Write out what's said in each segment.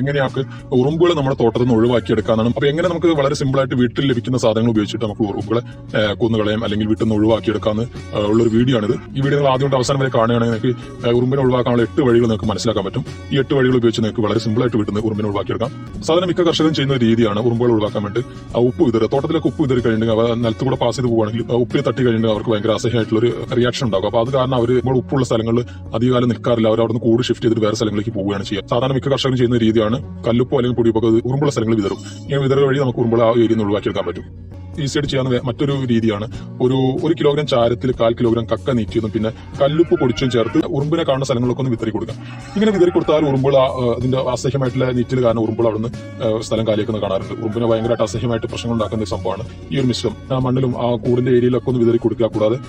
എങ്ങനെയാൾക്ക് ഉറുമ്പുകളെ നമ്മുടെ തോട്ടത്തിൽ നിന്ന് ഒഴിവാക്കിയെടുക്കാനാണ്. അപ്പൊ എങ്ങനെ നമുക്ക് വളരെ സിമ്പിൾ ആയിട്ട് വീട്ടിൽ ലഭിക്കുന്ന സാധനങ്ങൾ ഉപയോഗിച്ചിട്ട് നമുക്ക് ഉറുമ്പുകളെ കൊന്നുകളയും അല്ലെങ്കിൽ വീട്ടിൽ നിന്ന് ഒഴിവാക്കിയെടുക്കാന്ന് ഉള്ളൊരു വീഡിയോ ആണിത്. ഈ വീഡിയോ നിങ്ങൾ ആദ്യം തൊട്ട് അവസാനം വരെ കാണുകയാണെങ്കിൽ നിങ്ങൾക്ക് ഉറുമ്പിനെ ഒഴിവാക്കാനുള്ള 8 വഴികൾ നിങ്ങൾക്ക് മനസ്സിലാക്കാൻ പറ്റും. ഈ 8 വഴികൾ ഉപയോഗിച്ച് നിങ്ങൾക്ക് വളരെ സിമ്പിൾ ആയിട്ട് വീട്ടിൽ നിന്ന് ഉറുമ്പിനെ ഒഴിവാക്കിയെടുക്കാം. സാധാരണ മിക്ക കർഷകരും ചെയ്യുന്ന രീതിയാണ് ഉറുമ്പുകൾ ഒഴിവാക്കാൻ വേണ്ടി ഉപ്പ് വിതറുക. തോട്ടത്തിലേക്ക് ഉപ്പ് വിതറി കഴിഞ്ഞിട്ടുണ്ടെങ്കിൽ അവ നിലത്തുകൂടെ പാസ് ചെയ്ത് പോകുകയാണെങ്കിൽ ഉപ്പിൽ തട്ടി കഴിഞ്ഞിട്ടുണ്ടെങ്കിൽ അവർക്ക് ഭയങ്കര അസഹ്യമായിട്ടുള്ള ഒരു റിയാക്ഷൻ ഉണ്ടാകും. അപ്പൊ അത് കാരണം അവർ ഉപ്പുള്ള സ്ഥലങ്ങളിൽ അധികകാലം നിൽക്കാറില്ല. അവർ അവിടെ നിന്ന് കൂട് ഷിഫ്റ്റ് ചെയ്തിട്ട് വേറെ സ്ഥലങ്ങളിലേക്ക് പോവുകയാണ് ചെയ്യുക. സാധാരണ മിക്ക കർഷകരും ചെയ്യുന്ന രീതിയാണ് കല്ലുപ്പ് അല്ലെങ്കിൽ പൊടിയൊക്കെ ഉറുമ്പുള്ള സ്ഥലങ്ങളിൽ വിതറും. ഇങ്ങനെ വിതറുക വഴി നമുക്ക് ഉറുമ്പുള്ള ആ ഏരിയയിൽ നിന്ന് ഒഴിവാക്കിയെടുക്കാൻ പറ്റും. ഈസിയായിട്ട് ചെയ്യാവുന്ന മറ്റൊരു രീതിയാണ് ഒരു കിലോഗ്രാം ചാരത്തിൽ 1/4 കിലോഗ്രാം കക്ക നീക്കിയതും പിന്നെ കല്ലുപ്പ് പൊടിച്ചും ചേർത്ത് ഉറുമ്പിനെ കാണുന്ന സ്ഥലങ്ങളൊക്കെ ഒന്ന് വിതറി കൊടുക്കാം. ഇങ്ങനെ വിതറി കൊടുത്താൽ ഉറുമ്പുകൾ അതിന്റെ അസഹ്യമായിട്ടുള്ള നീറ്റിൽ കാരണം ഉറുമ്പുകൾ അവിടുന്ന് സ്ഥലം കാലിയേക്കുന്ന കാണാറുണ്ട്. ഉറുമ്പിനെ ഭയങ്കരമായിട്ട് അസഹ്യമായിട്ട് പ്രശ്നങ്ങൾ ഉണ്ടാക്കുന്ന സംഭവമാണ് ഈ ഒരു മിശ്രം. മണ്ണിലും ആ കൂടിന്റെ ഏരിയയിലൊക്കെ ഒന്ന് വിതറി കൊടുക്കുക. കൂടാതെ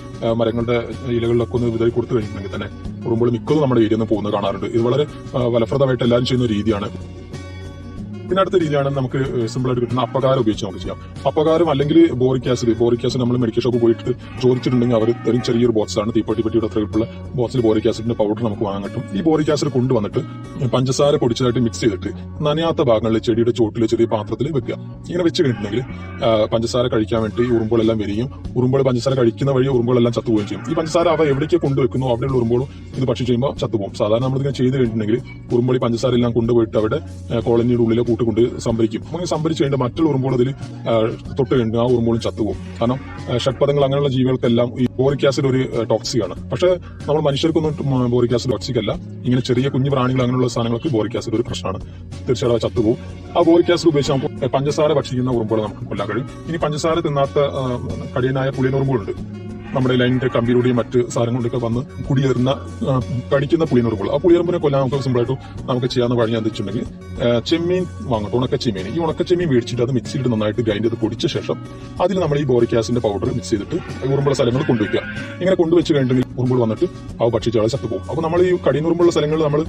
മരങ്ങളുടെ ഇലകളിലൊക്കെ ഒന്ന് വിതറി കൊടുത്തു കഴിഞ്ഞിട്ടുണ്ടെങ്കിൽ തന്നെ ഉറുമ്പുകൾ മിക്കതും നമ്മുടെ ഏരിയയിൽ നിന്ന് പോകുന്നത് കാണാറുണ്ട്. ഇത് വളരെ ഫലപ്രദമായിട്ട് എല്ലാവരും ചെയ്യുന്ന രീതിയാണ്. പിന്നെ അടുത്ത രീതിയാണ് നമുക്ക് സിമ്പിൾ ആയിട്ട് കിട്ടുന്ന അപ്പകാരം ഉപയോഗിച്ച് നമുക്ക് ചെയ്യാം. അപ്പകാരം അല്ലെങ്കിൽ ബോറിക് ആസിഡ് നമ്മൾ മെഡിക്കൽ ഷോപ്പ് പോയിട്ട് ചോദിച്ചിട്ടുണ്ടെങ്കിൽ അവർ തരും ചെറിയൊരു ബോക്സാണ്. തീപ്പെട്ടിയുടെ അത്രയുള്ള ബോക്സിൽ ബോറിക് ആസിഡിന്റെ പൗഡർ നമുക്ക് വാങ്ങാൻ കിട്ടും. ഈ ബോറിക് ആസിഡ് കൊണ്ടുവന്നിട്ട് പഞ്ചസാര പൊടിച്ചതായിട്ട് മിക്സ് ചെയ്തിട്ട് നനയാത്ത ഭാഗങ്ങളിൽ ചെടിയുടെ ചോട്ടിൽ ചെറിയ പാത്രത്തിൽ വെക്കുക. ഇങ്ങനെ വെച്ച് കഴിഞ്ഞിട്ടുണ്ടെങ്കിൽ പഞ്ചസാര കഴിക്കാൻ വേണ്ടി ഉറുമ്പുകളെല്ലാം വരികയും ഉറുമ്പുകൾ പഞ്ചസാര കഴിക്കുന്ന വഴി ഉറുമ്പുകളെല്ലാം ചത്തുപോവുകയും ചെയ്യും. ഈ പഞ്ചസാര അവ എവിടേക്ക് കൊണ്ടുവെക്കുന്നു അവിടെയുള്ള ഉറുമ്പുകളും ഇത് ഭക്ഷിച്ച് കഴിയുമ്പോൾ ചത്തുപോകും. സാധാരണ നമ്മളിങ്ങനെ ചെയ്ത് കഴിഞ്ഞിട്ടുണ്ടെങ്കിൽ ഉറുമ്പുകൾ പഞ്ചസാര എല്ലാം കൊണ്ടുപോയിട്ട് അവിടെ കോളനിയുടെ ഉള്ളിലെ കൊണ്ട് സംഭരിക്കും. അങ്ങനെ സംഭരിച്ചു കഴിഞ്ഞാൽ മറ്റുള്ള ഉറുമ്പുകൾ അതിൽ തൊട്ട് കഴിഞ്ഞാൽ ആ ഉറുമ്പുകളും ചത്തുപോകും. കാരണം ഷഡ്പദങ്ങൾ അങ്ങനെയുള്ള ജീവികൾക്കെല്ലാം ഈ ബോറിക് ആസിഡ് ഒരു ടോക്സിക് ആണ്. പക്ഷെ നമ്മൾ മനുഷ്യർക്കൊന്നും ബോറിക് ആസിഡ് ടോക്സിക് അല്ല. ഇങ്ങനെ ചെറിയ കുഞ്ഞു പ്രാണികൾ അങ്ങനെയുള്ള സാധനങ്ങൾക്ക് ബോറിക് ആസിഡ് ഒരു പ്രശ്നമാണ്. തീർച്ചയായിട്ടും ചത്തുപോകും. ആ ബോറിക് ആസിഡ് ഉപയോഗിച്ച് നമുക്ക് പഞ്ചസാര ഭക്ഷിക്കുന്ന ഉറുമ്പുകളെ നമുക്ക് കൊല്ലാൻ കഴിയും. ഇനി പഞ്ചസാര തിന്നാത്ത കടിയനായ പുളിയനുറുമ്പുകളുണ്ട്. നമ്മുടെ ലൈനിന്റെ കമ്പിയിലൂടെയും മറ്റ് സാധനങ്ങളിലൊക്കെ വന്ന് കുടിയേറുന്ന കടിക്കുന്ന പുളിയനുറുമ്പുകൾ. ആ പുളിയറുമ്പിനെ കൊല്ലാൻ നമുക്ക് സിമ്പിളായിട്ട് നമുക്ക് ചെയ്യാവുന്ന വഴി എന്താ വെച്ചിട്ടുണ്ടെങ്കിൽ ചെമ്മീൻ വാങ്ങട്ടെ, ഉണക്കച്ചെമ്മീൻ. ഈ ഉണക്കച്ചെമ്മീൻ മേടിച്ചിട്ട് അത് മിക്സിയിട്ട് നന്നായിട്ട് ഗ്രൈൻഡ് ചെയ്ത് പൊടിച്ച ശേഷം അതിൽ നമ്മൾ ഈ ബോറിക് ആസിഡിന്റെ പൗഡർ മിക്സ് ചെയ്തിട്ട് ഉറുമ്പുള്ള സ്ഥലങ്ങളിൽ കൊണ്ടുവയ്ക്കുക. ഇങ്ങനെ കൊണ്ടുവച്ച് കഴിഞ്ഞിട്ടുണ്ടെങ്കിൽ ഉറുമ്പുകൾ വന്നിട്ട് അവ ഭക്ഷിച്ചാൽ ചത്തുപോകും. അപ്പൊ നമ്മൾ ഈ കടിയനുറുമ്പുള്ള സ്ഥലങ്ങളിൽ നമ്മൾ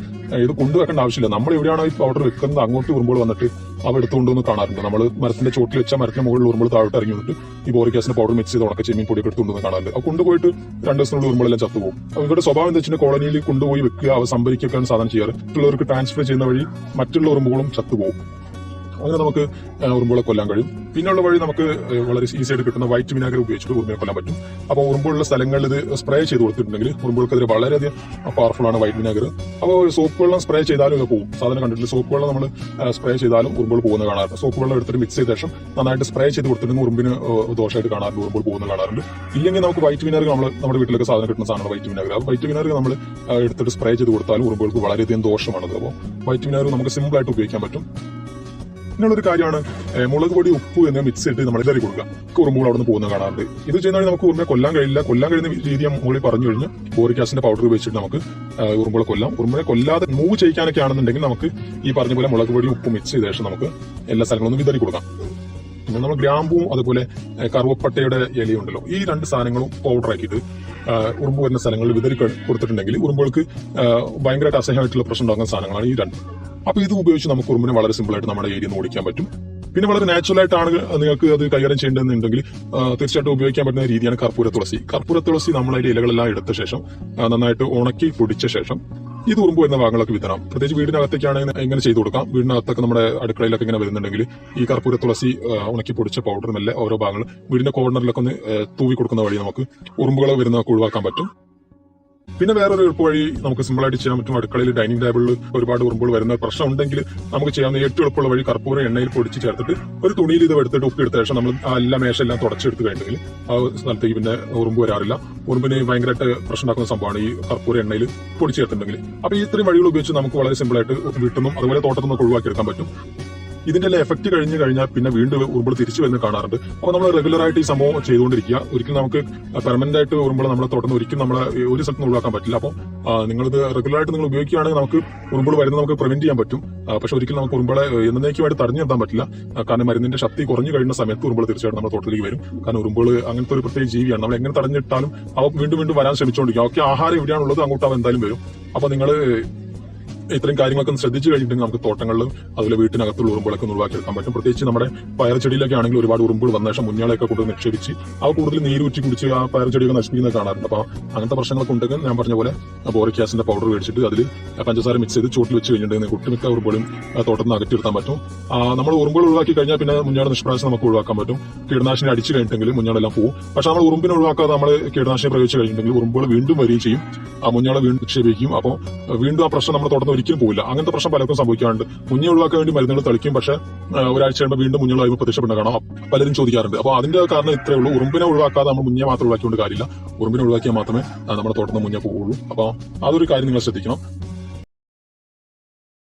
ഇത് കൊണ്ടുവെക്കേണ്ട ആവശ്യമില്ല. നമ്മൾ എവിടെയാണോ ഈ പൗഡർ വെക്കുന്നത് അങ്ങോട്ട് ഉറുമ്പുകൾ വന്നിട്ട് അവ എടുത്തുകൊണ്ടുവന്ന് കാണാറുണ്ട്. നമ്മൾ മരത്തിന്റെ ചോട്ടിൽ വെച്ചാൽ മരത്തിന്റെ മുകളിൽ ഉറുമ്പുകൾ താഴോട്ട് ഇറങ്ങി വന്നിട്ട് ഈ ബോറിക് ആസിഡിന്റെ പൗഡർ മിക്സ് ചെയ്ത് ഉണക്കച്ചെമ്മീൻ പൊടി എടുത്തുകൊണ്ടുവന്ന് കാണാറുണ്ട്. അത് കൊണ്ടുപോയിട്ട് 2 ദിവസത്തിനുള്ളിൽ ഉറുമ്പുകളെല്ലാം ചത്തുപോകും. ഇവരുടെ സ്വഭാവം എന്താ വെച്ചാൽ കോളനിയിൽ കൊണ്ടുപോയി വെക്കുക, അവ സംഭരിക്കുകയാണ് സാധനം ചെയ്യാറ്. മറ്റുള്ളവർക്ക് ട്രാൻസ്ഫർ ചെയ്യുന്ന വഴി മറ്റുള്ള ഉറുമ്പുകളും ചത്തുപോകും. അങ്ങനെ നമുക്ക് ഉറുമ്പുകളെ കൊല്ലാൻ കഴിയും. പിന്നെയുള്ള വഴി നമുക്ക് വളരെ ഈസി ആയിട്ട് കിട്ടുന്ന വൈറ്റ് വിനാഗർ ഉപയോഗിച്ചിട്ട് ഉറുമ്പിനെ കൊല്ലാൻ പറ്റും. അപ്പോൾ ഉറുമ്പുള്ള സ്ഥലങ്ങളിൽ ഇത് സ്പ്രേ ചെയ്ത് കൊടുത്തിട്ടുണ്ടെങ്കിൽ ഉറുമ്പുകൾക്കെതിരെ വളരെയധികം പവർഫുൾ ആണ് വൈറ്റ് വിനാഗർ. അപ്പോൾ സോപ്പ് വെള്ളം സ്പ്രേ ചെയ്താലും ഇത് പോകും. സാധാരണ കണ്ടിട്ടില്ല, സോപ്പ് വെള്ളം നമ്മൾ സ്പ്രേ ചെയ്താലും ഉറുമ്പുകൾ പോകുന്ന കാണാറുണ്ട്. സോപ്പ് വെള്ളം എടുത്തിട്ട് മിക്സ് ചെയ്ത ശേഷം നന്നായിട്ട് സ്പ്രേ ചെയ്ത് കൊടുത്തിട്ടുണ്ടെങ്കിൽ ഉറുമ്പിന് ദോഷമായിട്ട് കാണാറുണ്ട്, ഉറുമ്പുകൾ പോകുന്ന കാണാറുണ്ട്. ഇല്ലെങ്കിൽ നമുക്ക് വൈറ്റ് വിനാഗർ നമ്മുടെ വീട്ടിലൊക്കെ സാധനം കിട്ടുന്ന സാധനമാണ് വൈറ്റ് വിനാഗർ. ആ വൈറ്റ് വിനാഗർ നമ്മൾ എടുത്തിട്ട് സ്പ്രേ ചെയ്ത് കൊടുത്താലും ഉറുമ്പുകൾക്ക് വളരെയധികം ദോഷമാണത്. അപ്പോൾ വൈറ്റ് വിനാഗർ നമുക്ക് സിമ്പിൾ ആയിട്ട് ഉപയോഗിക്കാൻ പറ്റും. പിന്നുള്ളൊരു കാര്യമാണ് മുളക് പൊടി, ഉപ്പ് എന്നിവ മിക്സ് ചെയ്തിട്ട് നമ്മൾ ഇതറി കൊടുക്കുക. ഉറുമ്പുകൾ അവിടെ നിന്ന് പോകുന്നത് കാണാറുണ്ട്. ഇത് ചെയ്യുന്ന വഴി നമുക്ക് ഉറുമ്പിനെ കൊല്ലാൻ കഴിയില്ല. കൊല്ലാൻ കഴിയുന്ന രീതി മുകളിൽ പറഞ്ഞു കഴിഞ്ഞ് ബോറിക് ആസിഡിന്റെ പൗഡർ ഉപയോഗിച്ചിട്ട് നമുക്ക് ഉറുമ്പുകളെ കൊല്ലാം. ഉറുമ്പിനെ കൊല്ലാതെ മൂവ് ചെയ്യിക്കാനൊക്കെ ആണെന്നുണ്ടെങ്കിൽ നമുക്ക് ഈ പറഞ്ഞ പോലെ മുളക് പൊടി, ഉപ്പ് മിക്സ് ചെയ്ത ശേഷം നമുക്ക് എല്ലാ സ്ഥലങ്ങളും വിതറി കൊടുക്കാം. പിന്നെ നമ്മൾ ഗ്രാമ്പുവും അതുപോലെ കറുവപ്പട്ടയുടെ ഇലയുണ്ടല്ലോ, ഈ 2 സാധനങ്ങളും പൗഡർ ആക്കിയിട്ട് ഉറുമ്പ് വരുന്ന സ്ഥലങ്ങളിൽ വിതറി കൊടുത്തിട്ടുണ്ടെങ്കിൽ ഉറുമ്പുകൾക്ക് ഭയങ്കരമായിട്ട് അസഹ്യമായിട്ടുള്ള പ്രശ്നം ഉണ്ടാകുന്ന സാധനങ്ങളാണ് ഈ 2. അപ്പൊ ഇത് ഉപയോഗിച്ച് നമുക്ക് ഉറുമ്പിനെ വളരെ സിമ്പിൾ ആയിട്ട് നമ്മുടെ ഏരിയയിൽ നിന്ന് ഓടിക്കാൻ പറ്റും. പിന്നെ വളരെ നാച്ചുറൽ ആയിട്ടാണ് നിങ്ങൾക്ക് അത് കൈകാര്യം ചെയ്യേണ്ടതെന്നുണ്ടെങ്കിൽ തീർച്ചയായിട്ടും ഉപയോഗിക്കാൻ പറ്റുന്ന രീതിയാണ് കർപ്പൂര തുളസി. നമ്മളതിന്റെ ഇലകളെല്ലാം എടുത്ത ശേഷം നന്നായിട്ട് ഉണക്കി പൊടിച്ച ശേഷം ഇത് ഉറുമ്പ് വരുന്ന ഭാഗങ്ങളൊക്കെ വിതരണം. പ്രത്യേകിച്ച് വീടിനകത്തേക്കാണെങ്കിൽ ഇങ്ങനെ ചെയ്തു കൊടുക്കാം. വീടിനകത്തൊക്കെ നമ്മുടെ അടുക്കളയിലൊക്കെ ഇങ്ങനെ വരുന്നുണ്ടെങ്കിൽ ഈ കർപ്പൂര തുളസി ഉണക്കി പൊടിച്ച പൗഡർ മെല്ലെ ഓരോ ഭാഗങ്ങൾ വീടിന്റെ കോർണറിലൊക്കെ ഒന്ന് തൂവി കൊടുക്കുന്ന വഴി നമുക്ക് ഉറുമ്പുകൾ വരുന്നതൊക്കെ ഒഴിവാക്കാൻ പറ്റും. പിന്നെ വേറൊരു എളുപ്പ വഴി നമുക്ക് സിമ്പിൾ ആയിട്ട് ചെയ്യാൻ പറ്റും. അടുക്കളയിൽ ഡൈനിങ് ടേബിളിൽ ഒരുപാട് ഉറുമ്പുകൾ വരുന്ന പ്രശ്നം ഉണ്ടെങ്കിൽ നമുക്ക് ചെയ്യാവുന്ന ഏറ്റവും എളുപ്പമുള്ള വഴി കർപ്പൂരം എണ്ണയിൽ പൊടിച്ച് ചേർത്തിട്ട് ഒരു തുണിയിൽ ഇത് എടുത്തിട്ട് ഉപ്പെടുത്ത ശേഷം നമ്മൾ എല്ലാ മേശെല്ലാം തുടച്ചെടുത്ത് കഴിഞ്ഞെങ്കിൽ ആ സ്ഥലത്തേക്ക് പിന്നെ ഉറുമ്പ് വരാറില്ല. ഉറുമ്പിന് ഭയങ്കരമായിട്ട് പ്രശ്നം ഉണ്ടാക്കുന്ന സംഭവമാണ് ഈ കർപ്പൂര എണ്ണയിൽ പൊടിച്ച് ചേർത്തിട്ടുണ്ടെങ്കിൽ. അപ്പൊ ഈ ഇത്രയും വഴികൾ ഉപയോഗിച്ച് നമുക്ക് വളരെ സിമ്പിൾ ആയിട്ട് വീട്ടിൽ നിന്നും അതുപോലെ തോട്ടത്തിൽ നിന്നൊക്കെ ഒഴിവാക്കിയെടുക്കാൻ പറ്റും. ഇതിന്റെ എഫക്ട് കഴിഞ്ഞ് കഴിഞ്ഞാൽ പിന്നെ വീണ്ടും ഉറുമ്പുകൾ തിരിച്ചു വരുന്നത് കാണാറുണ്ട്. അപ്പോൾ നമ്മൾ റെഗുലർ ആയിട്ട് ഈ സംഭവം ചെയ്തുകൊണ്ടിരിക്കുക. ഒരിക്കലും നമുക്ക് പെർമനന്റ് ആയിട്ട് ഉറുമ്പുകൾ നമ്മളെ തോട്ടത്തിൽ ഒരിക്കലും നമ്മളെ ഒരു സ്ഥലത്ത് നിന്ന് ഒഴിവാക്കാൻ പറ്റില്ല. അപ്പോൾ നിങ്ങളിത് റെഗുലർ ആയിട്ട് നിങ്ങൾ ഉപയോഗിക്കുകയാണെങ്കിൽ നമുക്ക് ഉറുമ്പുകൾ വരുന്നത് നമുക്ക് പ്രിവെന്റ് ചെയ്യാൻ പറ്റും. പക്ഷെ ഒരിക്കലും നമുക്ക് ഉറുമ്പുകളെ എന്നേക്കുമായിട്ട് തടഞ്ഞു നിർത്താൻ പറ്റില്ല. കാരണം മരുന്നിന്റെ ശക്തി കുറഞ്ഞു കഴിയുന്ന സമയത്ത് ഉറുമ്പുകൾ തീർച്ചയായിട്ടും നമ്മുടെ തോട്ടത്തിലേക്ക് വരും. കാരണം ഉറുമ്പുകൾ അങ്ങനത്തെ ഒരു പ്രത്യേക ജീവിയാണ്. നമ്മൾ എങ്ങനെ തടഞ്ഞിട്ടാലും അവ വീണ്ടും വരാൻ ശ്രമിച്ചുകൊണ്ടിരിക്കും. അവർക്ക് ആഹാരം എവിടെയാണുള്ളത് അങ്ങോട്ട് അവ എന്തായാലും വരും. അപ്പൊ നിങ്ങൾ ഇത്രയും കാര്യങ്ങളൊക്കെ ഒന്ന് ശ്രദ്ധിച്ചു കഴിഞ്ഞിട്ടുണ്ടെങ്കിൽ നമുക്ക് തോട്ടങ്ങളിലും അതുപോലെ വീട്ടിനകത്തുള്ള ഉറുമ്പുകളൊക്കെ ഒന്ന് ഒഴിവാക്കിയെടുക്കാൻ പറ്റും. പ്രത്യേകിച്ച് നമ്മുടെ പയർ ചെടിയിലൊക്കെ ആണെങ്കിൽ ഒരുപാട് ഉറുമ്പുകൾ വന്ന ശേഷം മുഞ്ഞകളൊക്കെ കൊണ്ട് നിക്ഷേപിച്ച് അവ കൂടുതൽ നീരൂറ്റി കുടിച്ച് ആ പയർ ചെടിയൊക്കെ നശിപ്പിക്കുന്നത് കാണാറുണ്ട്. അപ്പൊ അങ്ങനത്തെ പ്രശ്നങ്ങളൊക്കെ ഉണ്ടെങ്കിൽ ഞാൻ പറഞ്ഞ പോലെ ബോറിക് ആസിഡിന്റെ പൗഡർ മേടിച്ചിട്ട് അതിൽ പഞ്ചസാര മിക്സ് ചെയ്ത് ചോട്ടിൽ വെച്ച് കഴിഞ്ഞിട്ടുണ്ടെങ്കിൽ ഒട്ടുമിക്ക ഉറുമ്പുകളും തോട്ടത്തിൽ നിന്ന് അകറ്റിയെടുക്കാൻ പറ്റും. നമ്മൾ ഉറുമ്പുകൾ ഒഴിവാക്കി കഴിഞ്ഞാൽ പിന്നെ മുഞ്ഞാട് നിഷ്പ്രാസം നമുക്ക് ഒഴിവാക്കാൻ പറ്റും. കീടനാശിനി അടിച്ചു കഴിഞ്ഞിട്ടെങ്കിൽ മുഞ്ഞാടെല്ലാം പോകും. പക്ഷെ നമ്മൾ ഉറുമ്പിനെ ഒഴിവാക്കാതെ നമ്മൾ കീടനാശിനി പ്രയോഗിച്ചു കഴിഞ്ഞിട്ടുണ്ടെങ്കിൽ ഉറുമ്പുകൾ വീണ്ടും വരികയും ചെയ്യും, ആ മുഞ്ഞാളെ വീണ്ടും നിക്ഷേപിക്കും. അപ്പോൾ വീണ്ടും ആ പ്രശ്നം നമ്മുടെ തോട്ടത്തിൽ ഒരിക്കലും പോകില്ല. അങ്ങനത്തെ പ്രശ്നം പലർക്കും സംഭവിക്കാറുണ്ട്. മുഞ്ഞ ഒഴിവാക്കാൻ വേണ്ടി മരുന്നുകൾ തളിക്കും, പക്ഷെ ഒരാഴ്ച കഴിയുമ്പോൾ വീണ്ടും മുഞ്ഞകളായി പ്രത്യക്ഷപ്പെടുന്ന കാണാം. പലരും ചോദിക്കാറുണ്ട്. അപ്പോൾ അതിന്റെ കാരണം ഇത്രയേ ഉള്ളൂ. ഉറുമ്പിനെ ഒഴിവാക്കാതെ നമ്മൾ മുഞ്ഞ മാത്രം ഒഴിവാക്കിക്കൊണ്ട് കാര്യമില്ല. ഉറുമ്പിനെ ഒഴിവാക്കിയാൽ മാത്രമേ നമ്മുടെ തോട്ടത്തിൽ മുഞ്ഞ പോകുള്ളൂ. അപ്പോൾ അതൊരു കാര്യം നിങ്ങൾ ശ്രദ്ധിക്കണം.